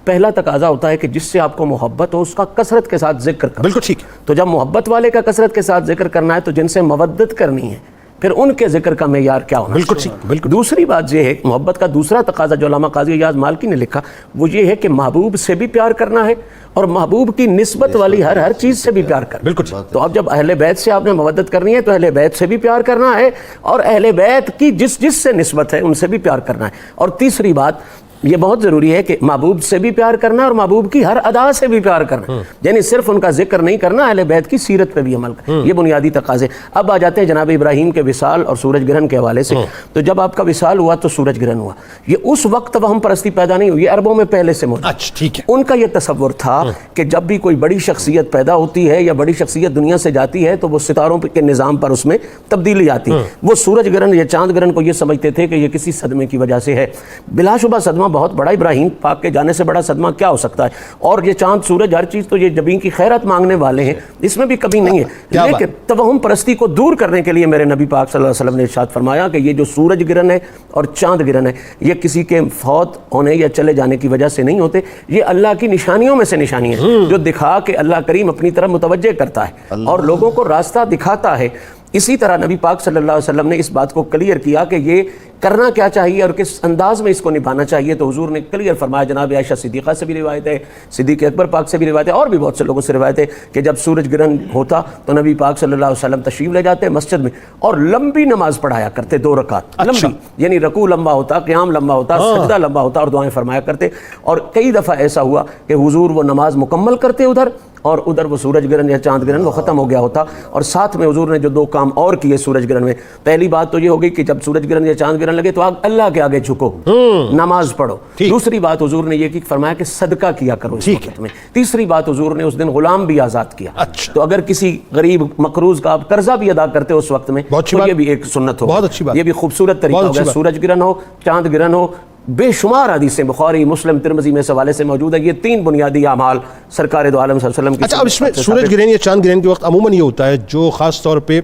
پہلا تقاضا ہوتا ہے کہ جس سے آپ کو محبت ہو اس کا کثرت کے ساتھ ذکر کرنا، بالکل ٹھیک۔ تو جب محبت والے کا کثرت کے ساتھ ذکر کرنا ہے تو جن سے مودت کرنی ہے پھر ان کے ذکر کا معیار کیا ہونا؟ بالکل ٹھیک، بالکل۔ دوسری بات یہ ہے، محبت کا دوسرا تقاضا جو علامہ قاضی ایاز مالکی نے لکھا وہ یہ ہے کہ محبوب سے بھی پیار کرنا ہے اور محبوب کی نسبت والی ہر چیز سے بھی پیار کرنا ہے۔ بالکل ٹھیک۔ تو اب جب اہل بیت سے آپ نے مودت کرنی ہے تو اہل بیت سے بھی پیار کرنا ہے اور اہل بیت کی جس سے نسبت ہے ان سے بھی پیار کرنا ہے۔ اور تیسری بات یہ بہت ضروری ہے کہ محبوب سے بھی پیار کرنا اور محبوب کی ہر ادا سے بھی پیار کرنا، یعنی صرف ان کا ذکر نہیں کرنا، اہل بیت کی سیرت پہ بھی عمل کرنا، یہ بنیادی تقاضے۔ اب آ جاتے ہیں جناب ابراہیم کے وصال اور سورج گرہن کے حوالے سے۔ تو جب آپ کا وصال ہوا تو سورج گرہن ہوا، یہ اس وقت توہم پرستی پیدا نہیں ہوئی، عربوں میں پہلے سے موجود۔ اچھا ٹھیک ہے۔ ان کا یہ تصور تھا کہ جب بھی کوئی بڑی شخصیت پیدا ہوتی ہے یا بڑی شخصیت دنیا سے جاتی ہے تو وہ ستاروں کے نظام پر اس میں تبدیلی آتی ہے۔ وہ سورج گرہن یا چاند گرہن کو یہ سمجھتے تھے کہ یہ کسی صدمے کی وجہ سے ہے۔ بلا شبہ صدمہ بہت بڑا، ابراہیم پاک کے جانے سے بڑا صدمہ کیا ہو سکتا ہے؟ اور یہ چاند سورج ہر چیز تو یہ جبین کی خیرات مانگنے والے ہیں، اس میں بھی کمی نہیں ہے، لیکن توہم پرستی کو دور کرنے کے لیے میرے نبی پاک صلی اللہ علیہ وسلم نے ارشاد فرمایا کہ یہ جو سورج گرہن ہے اور چاند گرہن ہے یہ کسی کے فوت ہونے یا چلے جانے کی وجہ سے نہیں ہوتے، یہ اللہ کی نشانیوں میں سے نشانی ہے جو دکھا کہ اللہ کریم اپنی طرف متوجہ کرتا ہے اور لوگوں کو راستہ دکھاتا ہے۔ اسی طرح نبی پاک صلی اللہ علیہ وسلم نے اس بات کو کلیئر کیا کہ یہ کرنا کیا چاہیے اور کس انداز میں اس کو نبھانا چاہیے، تو حضور نے کلیئر فرمایا، جناب عائشہ صدیقہ سے بھی روایت ہے، صدیق اکبر پاک سے بھی روایت ہے، اور بھی بہت سے لوگوں سے روایت ہے کہ جب سورج گرہن ہوتا تو نبی پاک صلی اللہ علیہ وسلم تشریف لے جاتے مسجد میں اور لمبی نماز پڑھایا کرتے، 2 رکعت لمبی، یعنی رکوع لمبا ہوتا، قیام لمبا ہوتا، سجدہ لمبا ہوتا اور دعائیں فرمایا کرتے۔ اور کئی دفعہ ایسا ہوا کہ حضور وہ نماز مکمل کرتے ادھر اور ادھر وہ سورج گرہن یا چاند گرہن وہ ختم ہو گیا ہوتا، اور ساتھ میں حضور نے جو 2 کام اور کیے سورج گرہن میں، پہلی بات تو یہ ہو گئی کہ جب سورج گرہن یا چاند گرہن لگے تو اللہ کے آگے جھکو، نماز پڑھو۔ دوسری بات حضور نے یہ کی، فرمایا کہ صدقہ کیا کرو اس وقت میں۔ تیسری بات حضور نے اس دن غلام بھی آزاد کیا، تو اگر کسی غریب مقروض کا آپ قرضہ بھی ادا کرتے ہو اس وقت میں تو یہ بھی ایک سنت ہو، یہ بھی خوبصورت طریقہ ہو گیا۔ سورج گرہن ہو، چاند گرہن ہو، بے شمار حدیثیں بخاری مسلم ترمذی میں اس حوالے سے موجود ہے، یہ 3 بنیادی اعمال سرکار دو عالم صلی اللہ علیہ وسلم کی۔ اچھا، اب اس میں سورج گرہن یا چاند گرہن کے وقت عموماً یہ ہوتا ہے جو خاص طور پہ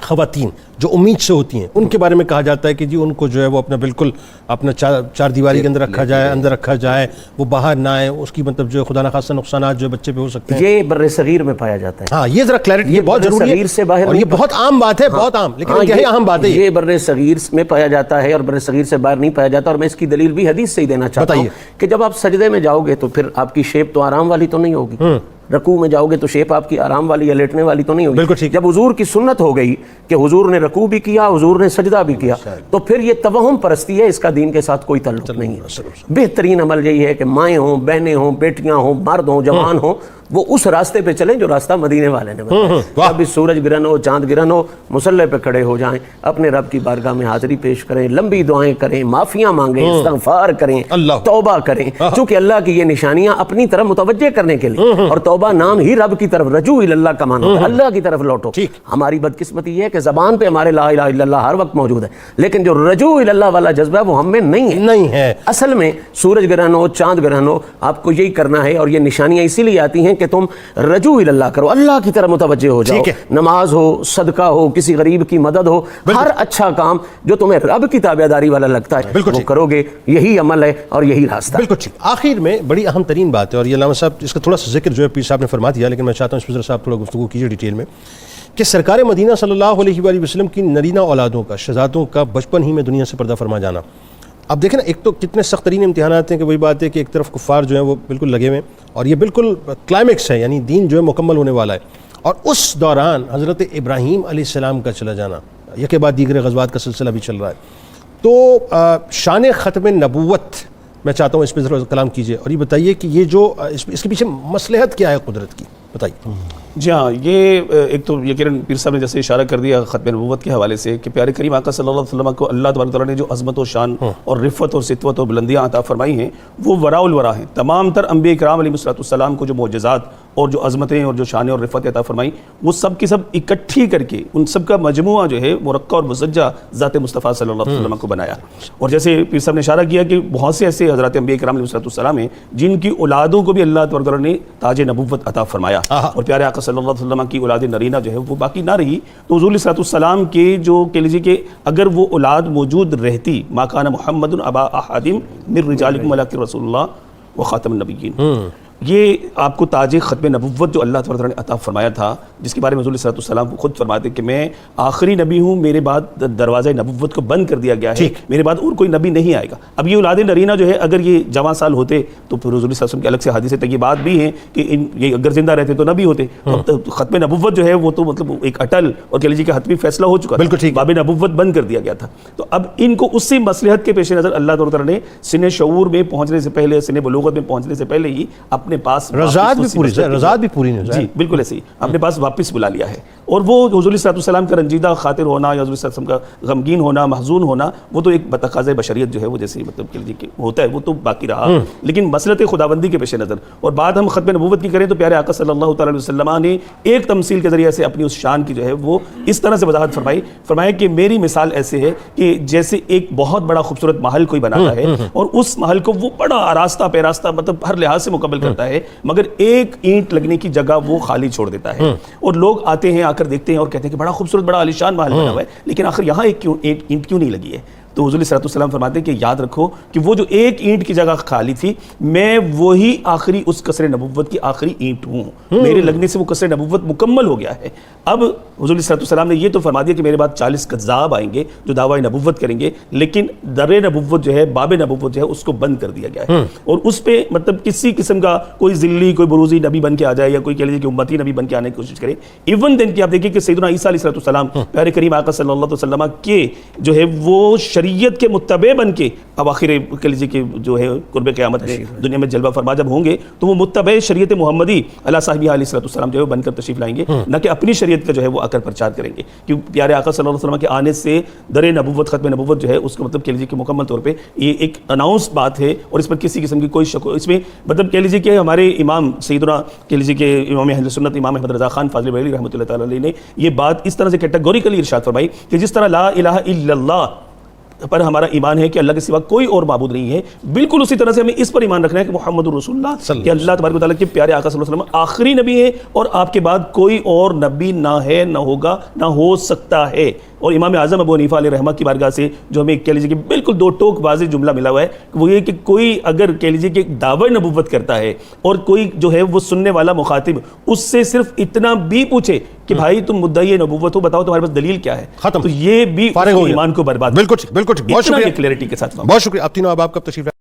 خواتین جو امید سے ہوتی ہیں ان کے بارے میں کہا جاتا ہے کہ جی ان کو جو ہے وہ اپنا بالکل اپنا چار دیواری کے اندر رکھا جائے، اندر رکھا جائے، وہ باہر نہ آئے، اس کی مطلب جو خدا نخواستہ نقصانات جو بچے پہ ہو سکتے ہیں۔ یہ بر صغیر میں پایا جاتا ہے۔ ہاں، یہ ذرا کلیئرٹی، یہ بہت ضروری ہے اور یہ بہت عام بات ہے، بہت عام، لیکن یہی اہم بات ہے، یہ بر صغیر میں پایا جاتا ہے اور بر صغیر سے باہر نہیں پایا جاتا۔ اور میں اس کی دلیل بھی حدیث سے ہی دینا چاہتا ہوں کہ جب آپ سجدے میں جاؤ گے تو پھر آپ کی شیپ تو آرام والی تو نہیں ہوگی، رکوع میں جاؤ گے تو شیپ آپ کی آرام والی یا لیٹنے والی تو نہیں ہوگی۔ جب حضور کی سنت ہو گئی کہ حضور نے رکوع بھی کیا، حضور نے سجدہ بھی کیا، تو پھر یہ توہم پرستی ہے، اس کا دین کے ساتھ کوئی تعلق نہیں ہے۔ بہترین عمل یہی ہے کہ مائیں ہوں، بہنیں ہوں، بیٹیاں ہوں، مرد ہوں، جوان ہوں، وہ اس راستے پہ چلیں جو راستہ مدینے والے نے بتایا۔ اب سورج گرہن ہو، چاند گرہن ہو، مصلی پہ کھڑے ہو جائیں، اپنے رب کی بارگاہ میں حاضری پیش کریں، لمبی دعائیں کریں، معافیاں مانگیں، استغفار کریں، توبہ کریں، چونکہ اللہ کی یہ نشانیاں اپنی طرف متوجہ کرنے کے لیے، اور توبہ نام ہی رب کی طرف، رجوع اللہ کا معنی ہوتا ہے، اللہ کی طرف لوٹو۔ ہماری بدقسمتی یہ ہے کہ زبان پہ ہمارے لا الہ الا اللہ ہر وقت موجود ہے، لیکن جو رجوع اللہ والا جذبہ ہے وہ ہم میں نہیں ہے۔ اصل میں سورج گرہن ہو، چاند گرہن ہو، آپ کو یہی کرنا ہے، اور یہ نشانیاں اسی لیے آتی ہیں کہ تم رجوع اللہ کرو، اللہ کی طرف متوجہ ہو جاؤ، نماز ہو، صدقہ ہو، کسی غریب کی مدد ہو، ہر اچھا کام جو تمہیں رب کی تابعداری والا لگتا ہے وہ کرو گے، یہی عمل ہے اور یہی راستہ۔ بالکل ٹھیک۔ آخر میں بڑی اہم ترین بات ہے، اور یہ علامہ صاحب اس کا تھوڑا سا ذکر جو ہے پیر صاحب نے فرما دیا، لیکن میں چاہتا ہوں اس پر ذرا صاحب تھوڑا گفتگو کیجیے ڈیٹیل میں، کہ سرکار مدینہ صلی اللہ علیہ وآلہ وسلم کی نرینہ اولادوں کا، شہزادوں کا بچپن ہی میں دنیا سے پردہ فرما جانا، اب دیکھیں نا، ایک تو کتنے سخت ترین امتحانات ہیں، کہ وہی بات ہے کہ ایک طرف کفار جو ہیں وہ بالکل لگے ہوئے ہیں اور یہ بالکل کلائمیکس ہے، یعنی دین جو ہے مکمل ہونے والا ہے، اور اس دوران حضرت ابراہیم علیہ السلام کا چلا جانا، یکے بعد دیگر غزوات کا سلسلہ بھی چل رہا ہے، تو شان ختم نبوت میں چاہتا ہوں اس پہ ضرور کلام کیجیے، اور یہ بتائیے کہ یہ جو اس کے پیچھے مصلحت کیا ہے قدرت کی، بتائیے۔ جی ہاں، یہ ایک تو یقیناً پیر صاحب نے جیسے اشارہ کر دیا ختم نبوت کے حوالے سے کہ پیارے کریم آقا صلی اللہ علیہ وسلم کو اللہ تبارک و تعالیٰ نے جو عظمت و شان اور رفت اور سطوت اور بلندیاں عطا فرمائی ہیں وہ وراء الورا ہیں۔ تمام تر انبیاء کرام علیہ السلام کو جو معجزات اور جو عظمتیں اور جو شانیں اور رفت عطا فرمائی وہ سب کی سب اکٹھی کر کے ان سب کا مجموعہ جو ہے مرقع اور مزجہ ذات مصطفیٰ صلی اللہ علیہ وسلم کو بنایا۔ اور جیسے پیر صاحب نے اشارہ کیا کہ بہت سے ایسے حضرات انبیاء کرام علیہ السلام ہیں جن کی اولادوں کو بھی اللہ تبارک و تعالیٰ نے تاج نبوت عطا فرمایا، اور پیارے آقا صلی اللہ علیہ وسلم کی اولاد نرینہ جو ہے وہ باقی نہ رہی، تو حضور صلی اللہ علیہ وسلم کے جو کہہ لیجیے کہ اگر وہ اولاد موجود رہتی، ما کان محمد ابا احد من رجالکم ولکن رسول اللہ وخاتم النبیین، یہ آپ کو تاج ختم نبوت جو اللہ تعالیٰ نے عطا فرمایا تھا، جس کے بارے میں حضور صلی اللہ علیہ وسلم خود فرماتے کہ میں آخری نبی ہوں، میرے بعد دروازہ نبوت کو بند کر دیا گیا ہے، میرے بعد اور کوئی نبی نہیں آئے گا۔ اب یہ اولاد نرینہ جو ہے اگر یہ جوان سال ہوتے تو پھر حضور صلی اللہ علیہ وسلم کے الگ سے حدیث طیبات بھی ہیں کہ یہ اگر زندہ رہتے تو نبی ہوتے، تو ختم نبوت جو ہے وہ تو مطلب ایک اٹل اور کہہ لیجیے کہ حتمی فیصلہ ہو چکا تھا، باب نبوت بند کر دیا گیا تھا۔ تو اب ان کو اسی مصلحت کے پیش نظر اللہ تعالیٰ نے سن شعور میں پہنچنے سے پہلے، سن بلوغت میں پہنچنے سے پہلے ہی اپنے پاس رضاعت بھی پوری نہیں، جی بالکل ایسے ہی اپنے پاس واپس بلا لیا ہے۔ اور وہ حضور صلی اللہ علیہ وسلم کا رنجیدہ خاطر ہونا یا حضور صلی اللہ علیہ وسلم کا غمگین ہونا، محزون ہونا، وہ تو ایک بتقاضۂ بشریت جو ہے وہ جیسے مطلب کہہ لیجیے کہ ہوتا ہے وہ تو باقی رہا، لیکن مصلحت خداوندی کے پیش نظر اور بات ہم ختم نبوت کی کریں تو پیارے آقا صلی اللہ تعالیٰ علیہ وسلم نے ایک تمثیل کے ذریعے سے اپنی اس شان کی جو ہے وہ اس طرح سے وضاحت فرمایا کہ میری مثال ایسے ہے کہ جیسے ایک بہت بڑا خوبصورت محل کوئی بناتا ہے اور اس محل کو وہ بڑا آراستہ پیراستہ مطلب ہر لحاظ سے مکمل کرتا ہے، مگر ایک اینٹ لگنے کی جگہ وہ خالی چھوڑ دیتا ہے، اور لوگ آتے ہیں، آ کر دیکھتے ہیں اور کہتے ہیں کہ بڑا خوبصورت بڑا عالیشان محل بنا ہوا ہے، لیکن آخر یہاں ایک اینٹ کیوں نہیں لگی ہے؟ تو حضور صلی اللہ علیہ وسلم فرماتے ہیں کہ یاد رکھو کہ وہ جو ایک اینٹ کی جگہ خالی تھی، میں وہی آخری اس قصر نبوت کی آخری اینٹ ہوں، میرے لگنے سے وہ قصر نبوت مکمل ہو گیا ہے۔ اب حضور صلی اللہ علیہ وسلم نے یہ تو فرما دیا کہ میرے بعد 40 کذاب آئیں گے جو دعویٰ نبوت کریں گے، لیکن در نبوت جو ہے، باب نبوت جو ہے اس کو بند کر دیا گیا ہے، اور اس پہ مطلب کسی قسم کا کوئی ذلی کوئی بروزی نبی بن کے آ جائے یا کوئی کہہ لیجیے کہ امتی نبی بن کے آنے کی کوشش کرے، ایون دین کہ آپ دیکھیں کہ سیدنا عیسیٰ علیہ السلام پیارے کریم آقا صلی اللہ علیہ وسلم کے جو ہے وہ شریعت کے متبع بن کے اب آخر کہہ لیجیے کہ جو ہے قرب قیامت میں دنیا میں جلوہ فرما جب ہوں گے تو وہ متبع شریعت محمدی علیہ صاحبہ علیہ السلام جو ہے بن کر تشریف لائیں گے، نہ کہ اپنی شریعت کا جو ہے وہ آ کر پرچار کریں گے، کیونکہ پیارے آقا صلی اللہ علیہ وسلم کے آنے سے در نبوت ختم نبوت جو ہے اس کو مطلب کہہ لیجیے کہ مکمل طور پہ یہ ایک اناؤنس بات ہے، اور اس پر کسی قسم کی کوئی شک اس میں مطلب کہہ لیجیے کہ ہمارے امام سیدنا کہہ لیجیے کہ امام اہل سنت امام احمد رضا خان فاضل بریلوی رحمۃ اللہ تعالیٰ علیہ نے یہ بات اس طرح سے کیٹیگوریکلی ارشاد فرمائی کہ جس طرح لا الہ الا اللہ پر ہمارا ایمان ہے کہ اللہ کے سوا کوئی اور معبود نہیں ہے، بالکل اسی طرح سے ہمیں اس پر ایمان رکھنا ہے کہ محمد رسول اللہ کہ اللہ تبارک و تعالیٰ کے پیارے آقا صلی اللہ علیہ وسلم آخری نبی ہے، اور آپ کے بعد کوئی اور نبی نہ ہے، نہ ہوگا، نہ ہو سکتا ہے۔ اور امام اعظم ابو حنیفہ علیہ رحمہ کی بارگاہ سے جو ہمیں کہہ لیجیے کہ بالکل دو ٹوک واضح جملہ ملا ہوا ہے وہ یہ کہ کوئی اگر کہہ لیجیے کہ دعوی نبوت کرتا ہے اور کوئی جو ہے وہ سننے والا مخاطب اس سے صرف اتنا بھی پوچھے کہ بھائی تم مدعی نبوت ہو، بتاؤ تمہارے پاس دلیل کیا ہے، تو یہ بھی ایمان کو برباد، بالکل ٹھیک، بالکل ٹھیک، بہت شکریہ کلیئرٹی کے ساتھ۔ بہت شکریہ آپ تینوں، اب آپ کب تشریف